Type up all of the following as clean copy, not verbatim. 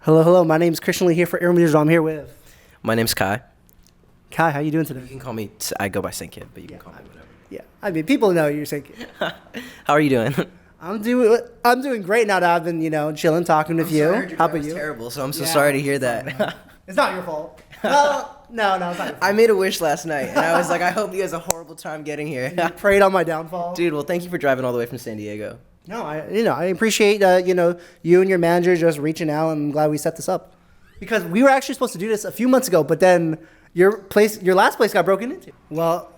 Hello, hello. My name is Christian Lee here for Earworm. I'm here with My name's Kai. Kai. How you doing today? You can call me, I go by Saint Kid, but you can call me whatever. Yeah, I mean, people know you're saying. How are you doing? I'm doing great now that I've been, chilling, talking with you. How about you? Terrible, so I'm so Yeah, sorry to hear that. It's not your fault. Well, no, it's not your fault. I made a wish last night, and I was like, I hope you guys a horrible time getting here. You prayed on my downfall. Dude, well, thank you for driving all the way from San Diego. No, I appreciate you and your manager just reaching out, and I'm glad we set this up because we were actually supposed to do this a few months ago, but then your last place got broken into. Well,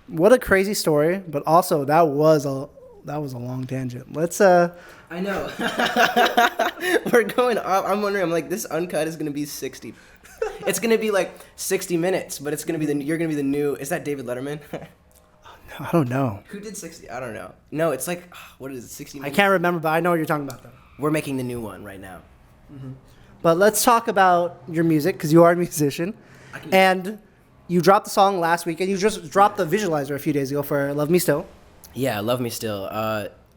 what a crazy story, but also that was a long tangent. Let's I know. We're going up. I'm wondering. I'm like, this uncut is gonna be 60. It's gonna be like 60 minutes, but it's gonna be you're gonna be the new. Is that David Letterman? I don't know. Who did 60? I don't know. No, it's like what is it? 60 minutes? I can't remember, but I know what you're talking about though. We're making the new one right now. Mm-hmm. But let's talk about your music because you are a musician, and you dropped the song last week, and you just dropped the visualizer a few days ago for "Love Me Still." Yeah, Love Me Still.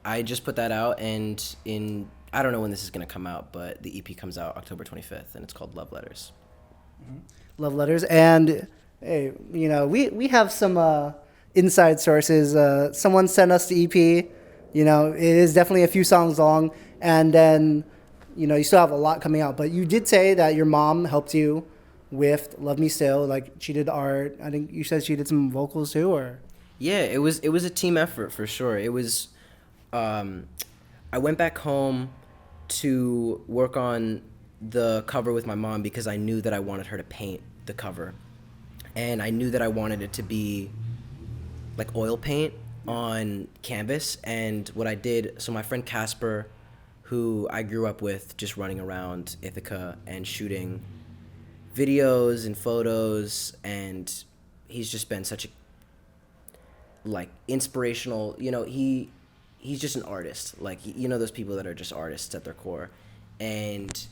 I just put that out, and I don't know when this is gonna come out, but the EP comes out October 25th, and it's called Love Letters. Mm-hmm. Love Letters, and hey, we have some inside sources. Someone sent us the EP. It is definitely a few songs long, and then you still have a lot coming out. But you did say that your mom helped you with Love Me Still. Like she did art. I think you said she did some vocals too, or. Yeah, it was a team effort for sure. It was, I went back home to work on the cover with my mom because I knew that I wanted her to paint the cover, and I knew that I wanted it to be like oil paint on canvas. And what I did, so my friend Casper, who I grew up with, just running around Ithaca and shooting videos and photos, and he's just been such a inspirational, he's just an artist, those people that are just artists at their core. And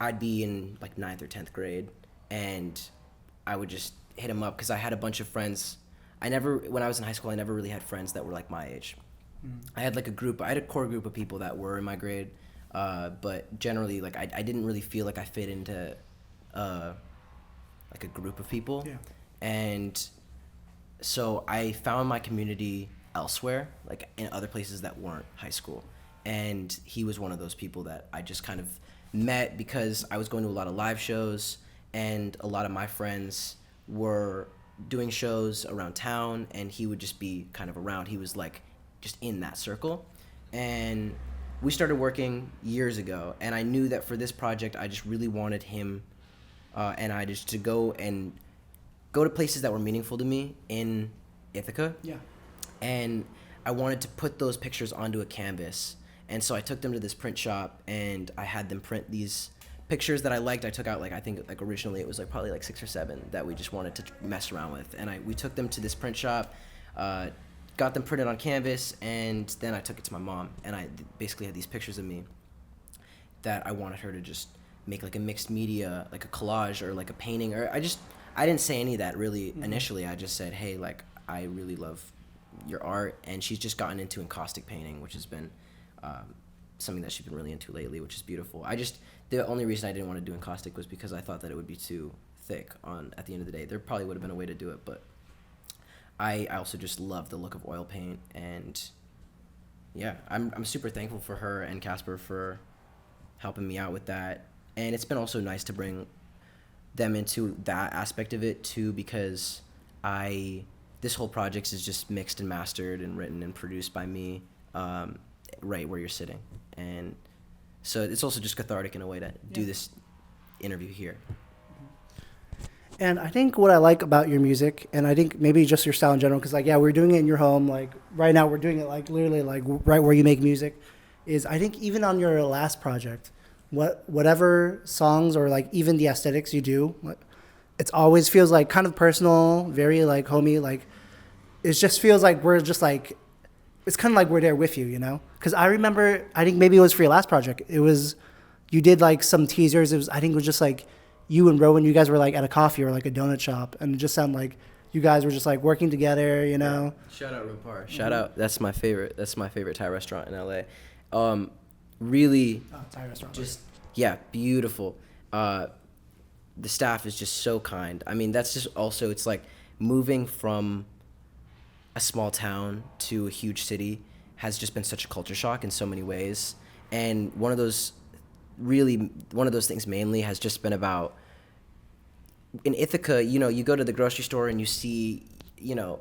I'd be in ninth or 10th grade, and I would just hit him up because I had a bunch of friends. When I was in high school, I never really had friends that were like my age. I had I had a core group of people that were in my grade, but generally I didn't really feel like I fit into a group of people. Yeah. And so I found my community elsewhere, in other places that weren't high school. And he was one of those people that I just kind of met because I was going to a lot of live shows, and a lot of my friends were doing shows around town, and he would just be kind of around. He was just in that circle. And we started working years ago, and I knew that for this project, I just really wanted him and I just to go to places that were meaningful to me in Ithaca. Yeah. And I wanted to put those pictures onto a canvas. And so I took them to this print shop, and I had them print these pictures that I liked. I took out I think originally it was probably 6 or 7 that we just wanted to mess around with. And we took them to this print shop, got them printed on canvas, and then I took it to my mom, and I basically had these pictures of me that I wanted her to just make a mixed media, a collage or a painting, or I didn't say any of that really initially. I just said, hey, I really love your art. And she's just gotten into encaustic painting, which has been something that she's been really into lately, which is beautiful. The only reason I didn't want to do encaustic was because I thought that it would be too thick at the end of the day. There probably would have been a way to do it, but I also just love the look of oil paint. And yeah, I'm super thankful for her and Casper for helping me out with that. And it's been also nice to bring them into that aspect of it too, because this whole project is just mixed and mastered and written and produced by me, right where you're sitting. And so it's also just cathartic in a way to do this interview here. And I think what I like about your music, and I think maybe just your style in general, because we're doing it in your home. Right now we're doing it literally right where you make music, is I think even on your last project, whatever songs or even the aesthetics you do, it always feels kind of personal, very homey. It just feels like we're just it's kind of like we're there with you, Because I remember, I think maybe it was for your last project. It was, you did some teasers. I think it was just you and Rowan, you guys were at a coffee or a donut shop, and it just sounded like you guys were just working together, Yeah. Shout out Rupar. Shout out. That's my favorite. That's my favorite Thai restaurant in LA. Really, Thai restaurant. Just Yeah, beautiful. The staff is just so kind. I mean, that's just also, it's like moving from a small town to a huge city has just been such a culture shock in so many ways. And one of those things mainly has just been about, in Ithaca, you know, you go to the grocery store and you see, you know,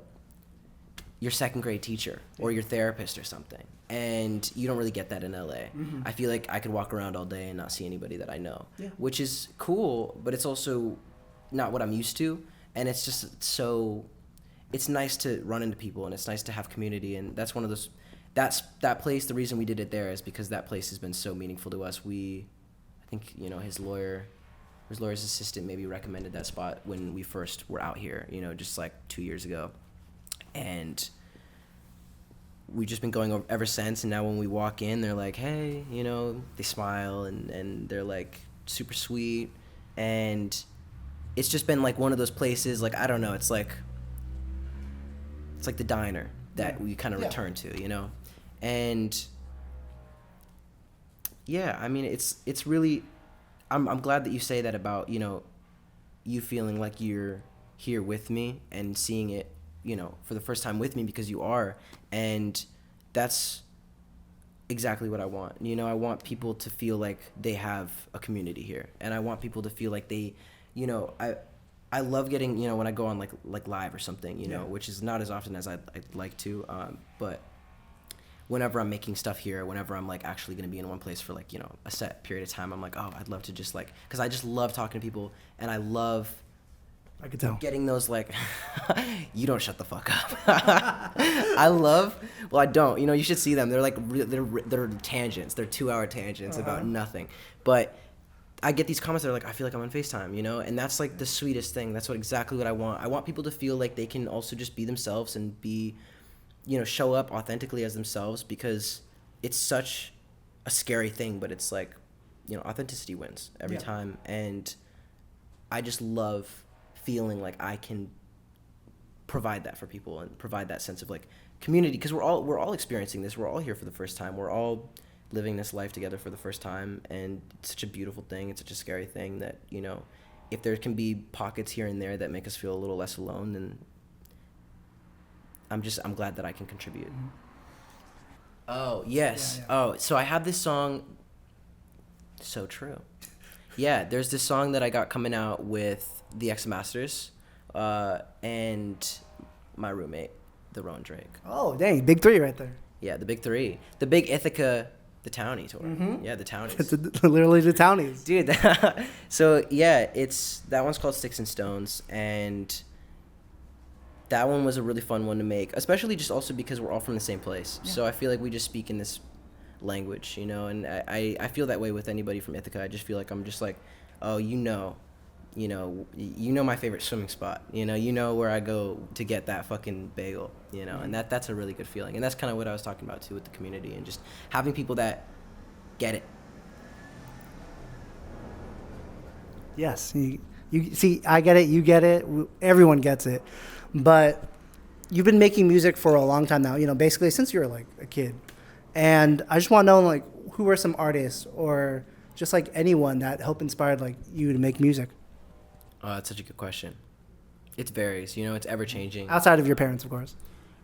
your second grade teacher or your therapist or something. And you don't really get that in LA. Mm-hmm. I feel like I could walk around all day and not see anybody that I know, which is cool, but it's also not what I'm used to. And it's just so, it's nice to run into people and it's nice to have community. And that's one of those, that place, the reason we did it there is because that place has been so meaningful to us. I think, you know, his lawyer's assistant maybe recommended that spot when we first were out here, you know, just like 2 years ago. And we've just been going over ever since. And now when we walk in, they're like, hey, you know, they smile and they're like super sweet. And it's just been like one of those places, like, I don't know, it's like the diner that we kind of return to, you know? And yeah, I mean, it's really, I'm glad that you say that about, you know, you feeling like you're here with me and seeing it, you know, for the first time with me, because you are. And that's exactly what I want. You know, I want people to feel like they have a community here. And I want people to feel like they, you know, I love getting, you know, when I go on like live or something, you know, which is not as often as I'd like to, but whenever I'm making stuff here, whenever I'm like actually going to be in one place for like, you know, a set period of time, I'm like, oh, I'd love to just like, because I just love talking to people, and I love, I could tell, getting those like, you don't shut the fuck up. I love, well, I don't, you know, you should see them. They're like, they're tangents. They're 2-hour tangents about nothing. But I get these comments that are like, I feel like I'm on FaceTime, you know? And that's like the sweetest thing. That's exactly what I want. I want people to feel like they can also just be themselves and be, you know, show up authentically as themselves, because it's such a scary thing, but it's like, you know, authenticity wins every time. And I just love feeling like I can provide that for people and provide that sense of like community, because we're all experiencing this. We're all here for the first time. We're all living this life together for the first time, and it's such a beautiful thing. It's such a scary thing that, you know, if there can be pockets here and there that make us feel a little less alone, then I'm glad that I can contribute. Mm-hmm. Oh, yes. Yeah. Oh, so I have this song. So true. Yeah, there's this song that I got coming out with the X Masters and my roommate, the Rowan Drake. Oh, dang, big three right there. Yeah, the big three. The big Ithaca, the Townie tour. Mm-hmm. Yeah, the Townies. It's literally the Townies. Dude, so yeah, that one's called Sticks and Stones, and that one was a really fun one to make, especially just also because we're all from the same place. Yeah. So I feel like we just speak in this language, you know, and I feel that way with anybody from Ithaca. I just feel like I'm just like, oh, you know my favorite swimming spot, you know where I go to get that fucking bagel, you know, and that's a really good feeling. And that's kind of what I was talking about too with the community, and just having people that get it. Yes, you see, I get it, you get it, everyone gets it. But you've been making music for a long time now, you know, basically since you were like a kid. And I just want to know, like, who are some artists or just like anyone that helped inspired like you to make music? That's such a good question. It varies, you know, it's ever changing. Outside of your parents, of course.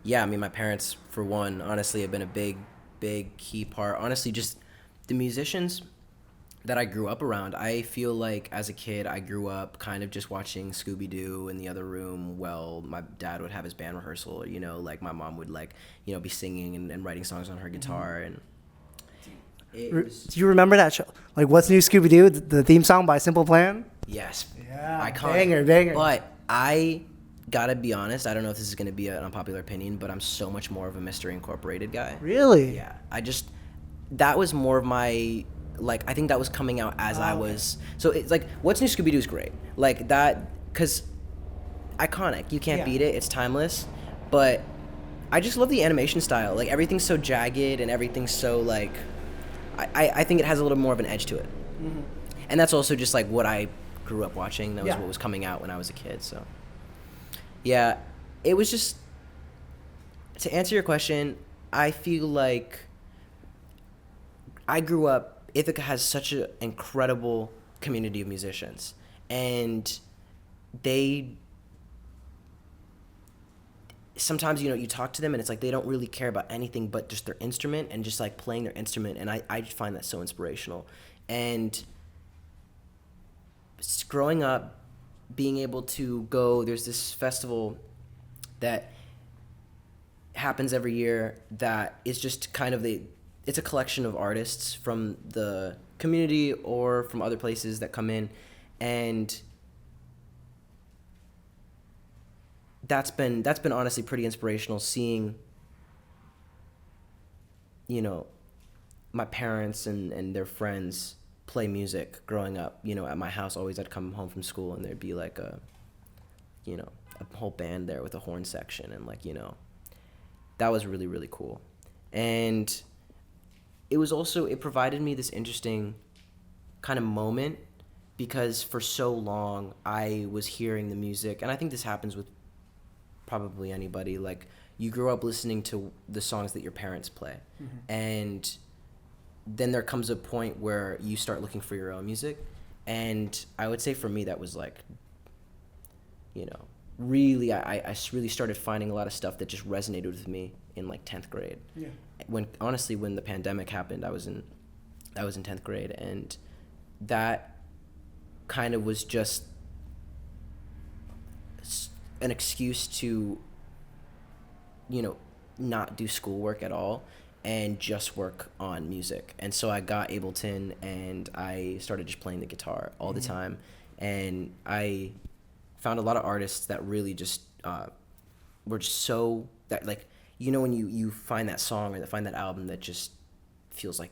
Yeah, I mean, my parents, for one, honestly, have been a big key part. Honestly, just the musicians that I grew up around. I feel like as a kid, I grew up kind of just watching Scooby-Doo in the other room while my dad would have his band rehearsal, you know, like my mom would like, you know, be singing and writing songs on her guitar. And do you remember that show? Like, What's New Scooby-Doo, the theme song by Simple Plan? Yes. Yeah. Iconic. Banger. But I gotta be honest, I don't know if this is gonna be an unpopular opinion, but I'm so much more of a Mystery Incorporated guy. Really? Yeah. That was more of my, like, I think that was coming out as I was. So it's like, What's New Scooby-Doo is great. Like that, because iconic. You can't beat it. It's timeless. But I just love the animation style. Like, everything's so jagged and everything's so, like, I think it has a little more of an edge to it. Mm-hmm. And that's also just, like, what I grew up watching. That was what was coming out when I was a kid. So, yeah, it was just, to answer your question, I feel like I grew up Ithaca has such an incredible community of musicians, and they sometimes, you know, you talk to them and it's like they don't really care about anything but just their instrument and just like playing their instrument, and I just find that so inspirational. And growing up, being able to go, there's this festival that happens every year that is just kind of it's a collection of artists from the community or from other places that come in, and that's been honestly pretty inspirational, seeing, you know, my parents and their friends play music growing up. You know, at my house, always I'd come home from school and there'd be like a whole band there with a horn section, and like, you know, that was really, really cool. And it provided me this interesting kind of moment, because for so long I was hearing the music, and I think this happens with probably anybody, like you grow up listening to the songs that your parents play, and then there comes a point where you start looking for your own music. And I would say for me that was like, you know, really I really started finding a lot of stuff that just resonated with me in like 10th grade. Yeah. When the pandemic happened, I was in 10th grade, and that kind of was just an excuse to, you know, not do schoolwork at all and just work on music. And so I got Ableton and I started just playing the guitar all the time, and I found a lot of artists that really just were just so, that like, you know, when you find that song or find that album that just feels like,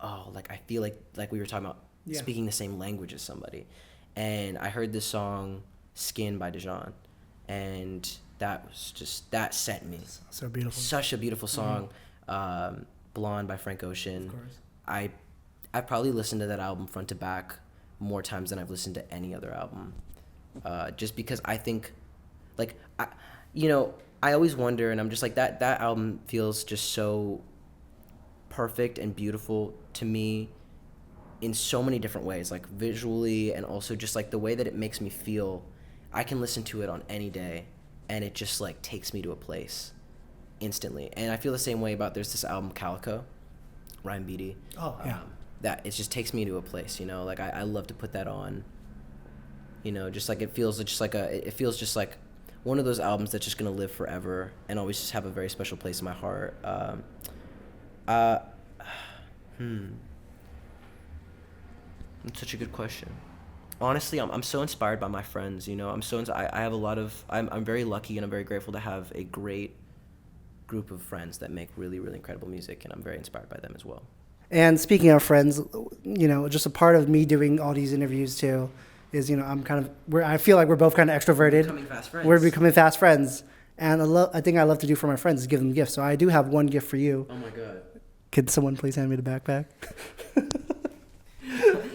oh, like I feel like we were talking about speaking the same language as somebody. And I heard this song Skin by Dijon, and that set me. So beautiful. Such a beautiful song. Blonde by Frank Ocean. Of course. I probably listened to that album front to back more times than I've listened to any other album. Just because I think, like, I always wonder, and I'm just like, that album feels just so perfect and beautiful to me in so many different ways, like visually, and also just like the way that it makes me feel. I can listen to it on any day, and it just like takes me to a place instantly. And I feel the same way about, there's this album Calico, Ryan Beatty. Oh yeah. That it just takes me to a place, you know, like I love to put that on, you know, just like it feels just like one of those albums that's just gonna live forever and always just have a very special place in my heart. That's such a good question. Honestly, I'm so inspired by my friends, you know. I have a lot of, I'm very lucky and I'm very grateful to have a great group of friends that make really, really incredible music, and I'm very inspired by them as well. And speaking of friends, you know, just a part of me doing all these interviews too is, you know, I feel like we're both kind of extroverted. We're becoming fast friends. And I think I love to do for my friends is give them gifts. So I do have one gift for you. Oh my God. Could someone please hand me the backpack?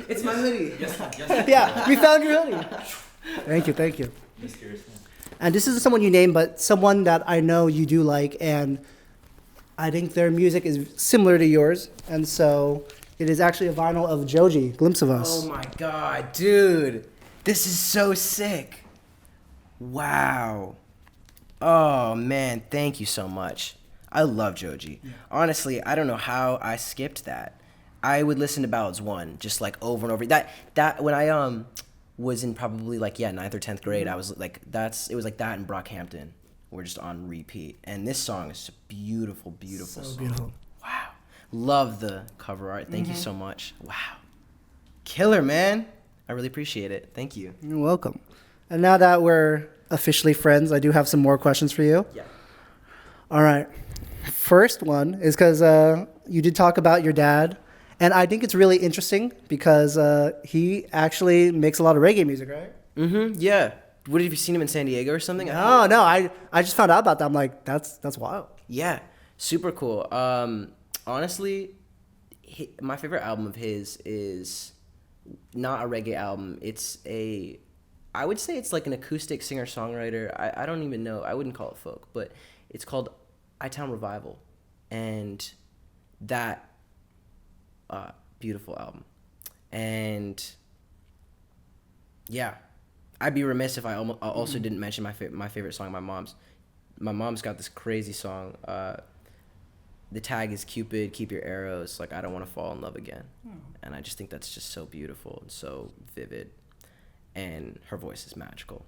It's my hoodie. Yes. Yeah, we found your hoodie. Thank you. Mysterious man. And this isn't someone you named, but someone that I know you do like, and I think their music is similar to yours. And so it is actually a vinyl of Joji, Glimpse of Us. Oh my God, dude. This is so sick. Wow. Oh man, thank you so much. I love Joji. Yeah. Honestly, I don't know how I skipped that. I would listen to Ballads 1 just like over and over. That when I was in probably like 9th or 10th grade, I was like, it was like that and Brockhampton were just on repeat. And this song is a beautiful, beautiful song. Beautiful. Wow. Love the cover art. Thank you so much. Wow. Killer, man. I really appreciate it. Thank you. You're welcome. And now that we're officially friends, I do have some more questions for you. Yeah. All right. First one is because you did talk about your dad. And I think it's really interesting because he actually makes a lot of reggae music, right? Mm-hmm. Yeah. What, have you seen him in San Diego or something? No. I just found out about that. I'm like, that's wild. Yeah. Super cool. Honestly, my favorite album of his is not a reggae album. I would say it's like an acoustic singer-songwriter. I don't even know. I wouldn't call it folk, but it's called I-Town Revival. And that Beautiful album. And yeah, I'd be remiss if I also didn't mention my favorite song, my mom's. My mom's got this crazy song. The tag is Cupid, keep your arrows. Like, I don't want to fall in love again. And I just think that's just so beautiful and so vivid. And her voice is magical.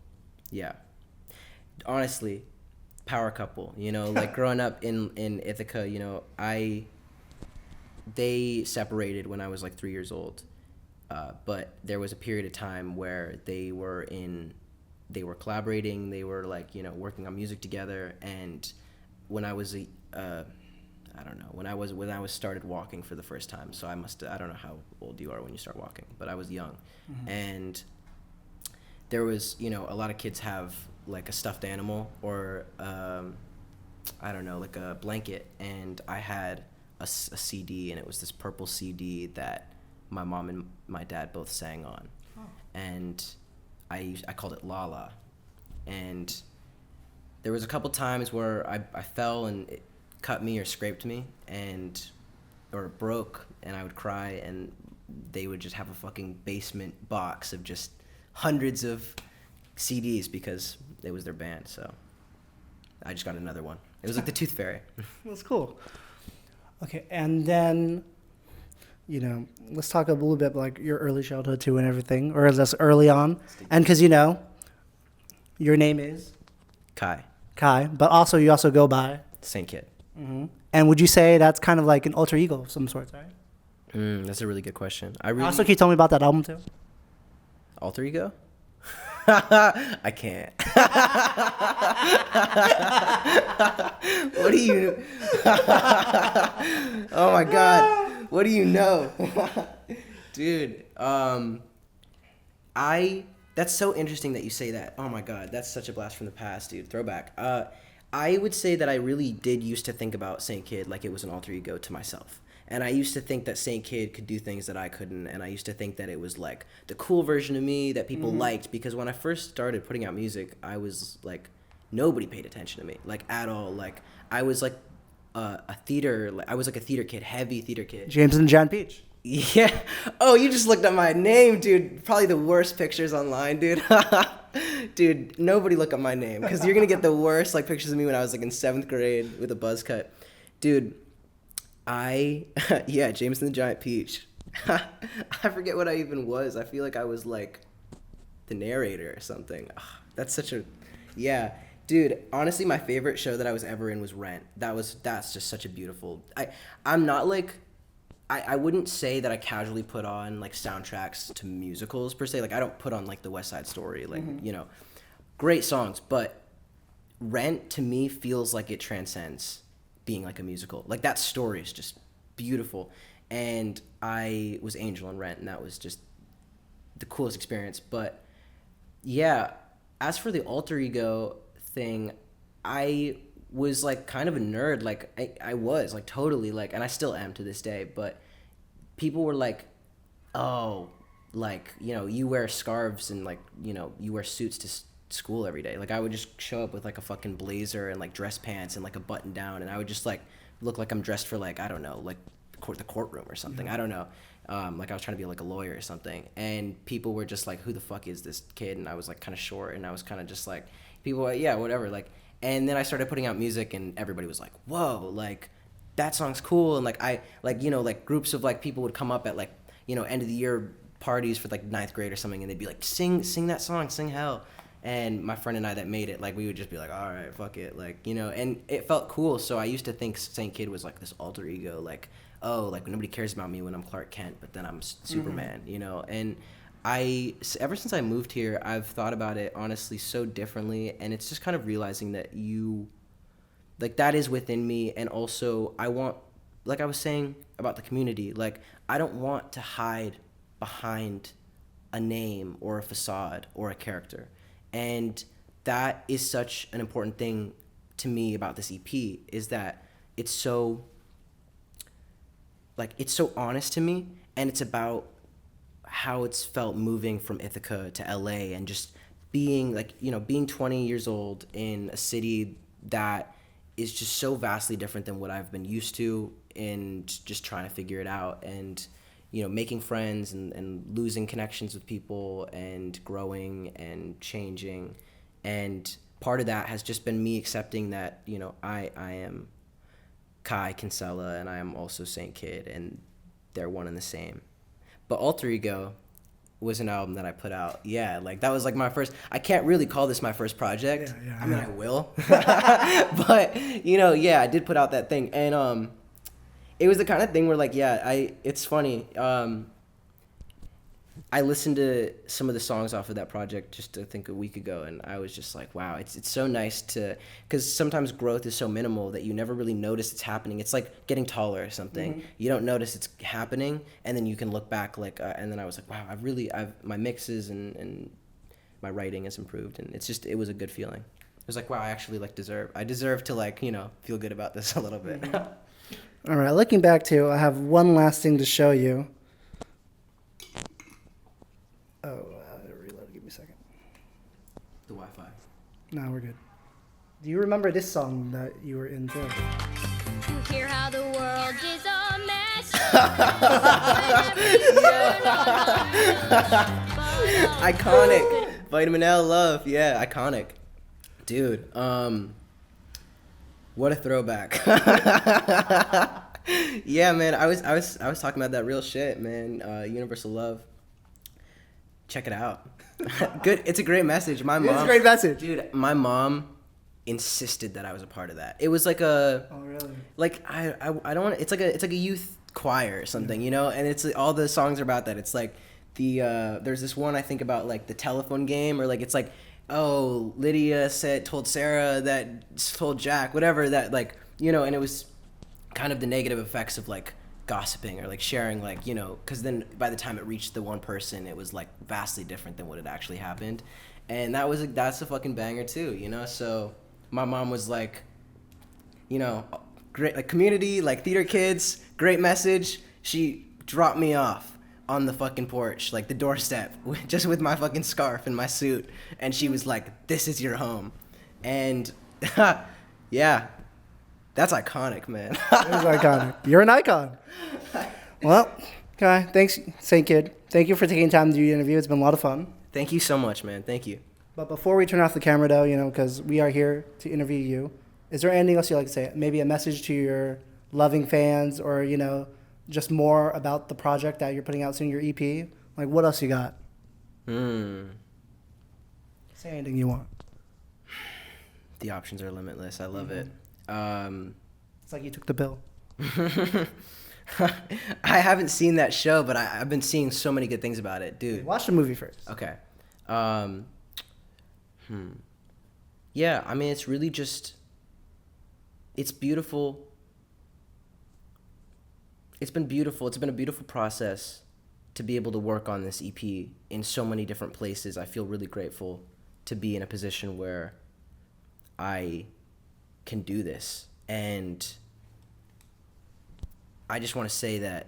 Yeah. Honestly, power couple. You know, like growing up in Ithaca, you know, they separated when I was like 3 years old. But there was a period of time where they were collaborating, they were like, you know, working on music together. And when I was I don't know, when I was started walking for the first time, so I don't know how old you are when you start walking, but I was young. And there was, you know, a lot of kids have like a stuffed animal or I don't know, like a blanket, and I had a CD, and it was this purple CD that my mom and my dad both sang on. And I called it Lala. And there was a couple times where I fell and it cut me or scraped me, or it broke, and I would cry, and they would just have a fucking basement box of just hundreds of CDs because it was their band. So I just got another one. It was like the Tooth Fairy. That's cool. Okay, and then, you know, let's talk a little bit like your early childhood too and everything, or that's early on. And because, you know, your name is Kai. but also you also go by Saint Kid. And would you say that's kind of like an alter ego of some sort, right? That's a really good question. Also, can you tell me about that album too? Alter ego? I can't. What do you... Oh my God. What do you know? Dude, that's so interesting that you say that. Oh my God, that's such a blast from the past, dude. Throwback. I would say that I really did used to think about Saint Kid like it was an alter ego to myself. And I used to think that Saint Kid could do things that I couldn't. And I used to think that it was like the cool version of me that people liked. Because when I first started putting out music, I was like, nobody paid attention to me, like at all. Like I was like a theater kid, heavy theater kid. James and John Peach. Yeah. Oh, you just looked up my name, dude. Probably the worst pictures online, dude. Dude, nobody look up my name because you're gonna get the worst like pictures of me when I was like in 7th grade with a buzz cut. Dude, yeah, James and the Giant Peach. I forget what I even was. I feel like I was like the narrator or something. That's such a... Yeah. Dude, honestly, my favorite show that I was ever in was Rent. That's just such a beautiful... I'm not like... I wouldn't say that I casually put on like soundtracks to musicals per se. Like I don't put on like the West Side Story, like, you know, great songs, but Rent to me feels like it transcends being like a musical. Like that story is just beautiful. And I was Angel in Rent, and that was just the coolest experience. But yeah, as for the alter ego thing, I was like kind of a nerd. Like I was like totally like, and I still am to this day, but people were like, oh, like, you know, you wear scarves and like, you know, you wear suits to school every day. Like I would just show up with like a fucking blazer and like dress pants and like a button down, and I would just like look like I'm dressed for like, I don't know, like the courtroom or something. I don't know. Like I was trying to be like a lawyer or something, and people were just like, who the fuck is this kid? And I was like kind of short, and I was kind of just like, people were like, yeah, whatever. Like, and then I started putting out music, and everybody was like, whoa, like that song's cool. And like I like, you know, like groups of like people would come up at like, you know, end of the year parties for like 9th grade or something, and they'd be like, sing that song, sing Hell. And my friend and I that made it, like we would just be like, all right, fuck it, like, you know, and it felt cool. So I used to think Saint Kid was like this alter ego, like, oh, like nobody cares about me when I'm Clark Kent, but then I'm Superman, you know. And ever since I moved here, I've thought about it honestly so differently, and it's just kind of realizing that like that is within me. And also I want, like I was saying about the community, like I don't want to hide behind a name or a facade or a character. And that is such an important thing to me about this EP, is that it's so honest to me, and it's about how it's felt moving from Ithaca to LA, and just being like, you know, being 20 years old in a city that is just so vastly different than what I've been used to, and just trying to figure it out. And making friends and losing connections with people and growing and changing. And part of that has just been me accepting that, I am Kai Kinsella and I am also Saint Kid, and they're one and the same. But Alter Ego was an album that I put out. Yeah, like that was like my first. I can't really call this my first project. Yeah, I mean, I will. But I did put out that thing, and it was the kind of thing where like, it's funny. I listened to some of the songs off of that project just I think a week ago, and I was just like, wow, it's so nice because sometimes growth is so minimal that you never really notice it's happening. It's like getting taller or something. Mm-hmm. You don't notice it's happening, and then you can look back and then I was like, wow, my mixes and my writing has improved, and it was a good feeling. It was like, wow, I actually I deserve to feel good about this a little bit. All right, looking back I have one last thing to show you. Oh, reload. Give me a second. The Wi-Fi. No, we're good. Do you remember this song that you were in too? Hear how the world is a mess. Iconic. Vitamin L love. Yeah, iconic. Dude, what a throwback. Yeah, man, I was talking about that real shit, man. Universal Love. Check it out. Good. It's a great message. My mom. It's a great message. Dude, my mom insisted that I was a part of that. It was like a. Oh really? Like I don't want. It's like a youth choir or something, and it's all the songs are about that. It's like there's this one I think about like the telephone game, or like it's like, oh, Lydia told Sarah that told Jack whatever that and it was kind of the negative effects of like gossiping or like sharing because then by the time it reached the one person it was like vastly different than what had actually happened, and that's a fucking banger too, so my mom was like, great, like community, like theater kids, great message. She dropped me off on the fucking porch, like the doorstep, just with my fucking scarf and my suit, and she was like, this is your home. And yeah, that's iconic, man. It is iconic. You're an icon. Well, Kai, thanks, Saint Kid. Thank you for taking time to do the interview. It's been a lot of fun. Thank you so much, man. Thank you. But before we turn off the camera, though, because we are here to interview you, is there anything else you'd like to say? Maybe a message to your loving fans, or, just more about the project that you're putting out soon, your EP? Like, what else you got? Say anything you want. The options are limitless. I love it. It's like you took the pill. I haven't seen that show, but I've been seeing so many good things about it, dude. Watch the movie first. Okay. Yeah, I mean, it's really just, it's beautiful. It's been beautiful. It's been a beautiful process to be able to work on this EP in so many different places. I feel really grateful to be in a position where I can do this. And I just want to say that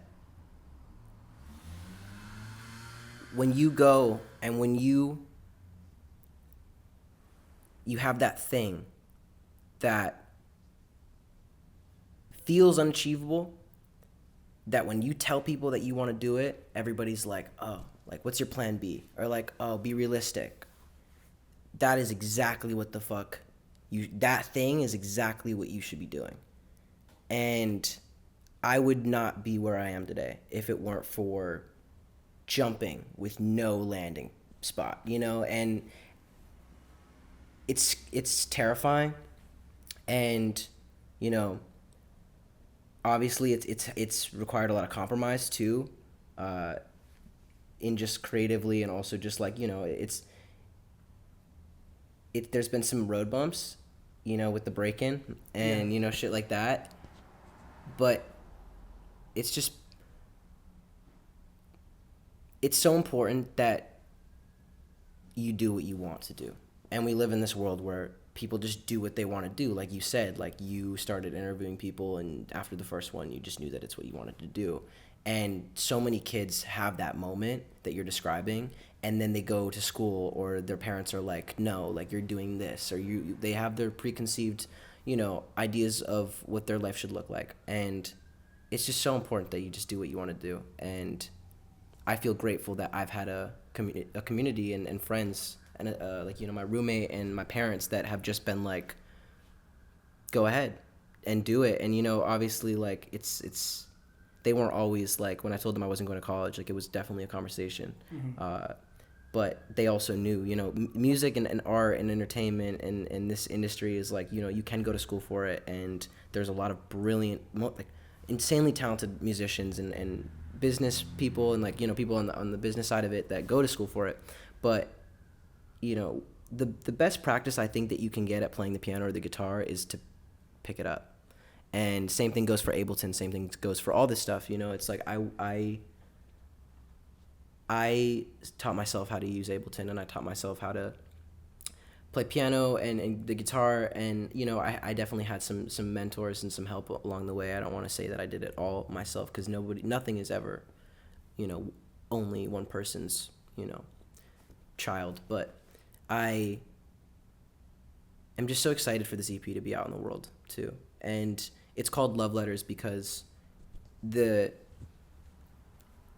when you go and when you have that thing that feels unachievable, that when you tell people that you want to do it, everybody's like, oh, like, what's your plan B? Or like, oh, be realistic. That is exactly what the fuck that thing is exactly what you should be doing. And I would not be where I am today if it weren't for jumping with no landing spot, and it's terrifying, and obviously it's required a lot of compromise too, in just creatively, and also just like there's been some road bumps, with the break-in and shit like that, but it's so important that you do what you want to do. And we live in this world where people just do what they want to do. Like you said, like you started interviewing people, and after the first one, you just knew that it's what you wanted to do. And so many kids have that moment that you're describing, and then they go to school, or their parents are like, no, like you're doing this, or they have their preconceived, ideas of what their life should look like. And it's just so important that you just do what you want to do. And I feel grateful that I've had a community and friends and like, you know, my roommate and my parents that have just been like, go ahead and do it. And, you know, obviously, like, it's they weren't always like, when I told them I wasn't going to college, like, it was definitely a conversation. But they also knew, you know, music and art and entertainment and this industry is like, you know, you can go to school for it, and there's a lot of brilliant, like, insanely talented musicians and business people and, like, you know, people on the business side of it that go to school for it. But, you know, the best practice I think that you can get at playing the piano or the guitar is to pick it up. And same thing goes for Ableton, same thing goes for all this stuff, you know. It's like I taught myself how to use Ableton, and I taught myself how to play piano and the guitar, and, you know, I definitely had some mentors and some help along the way. I don't want to say that I did it all myself, because nothing is ever, you know, only one person's, you know, child. But I am just so excited for this EP to be out in the world too. And it's called Love Letters because the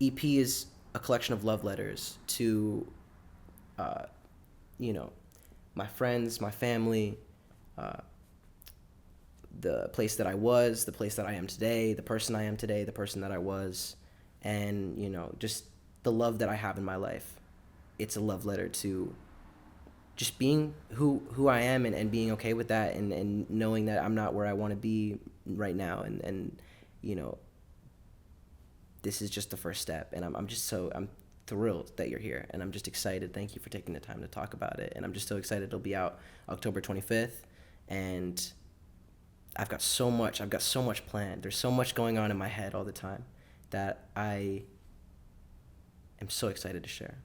EP is a collection of love letters to, you know, my friends, my family, the place that I was, the place that I am today, the person I am today, the person that I was, and, you know, just the love that I have in my life. It's a love letter to just being who I am, and being okay with that, and knowing that I'm not where I want to be right now, and you know, this is just the first step, and I'm thrilled that you're here, and I'm just excited. Thank you for taking the time to talk about it, and I'm just so excited it'll be out October 25th, and I've got so much planned. There's so much going on in my head all the time that I am so excited to share.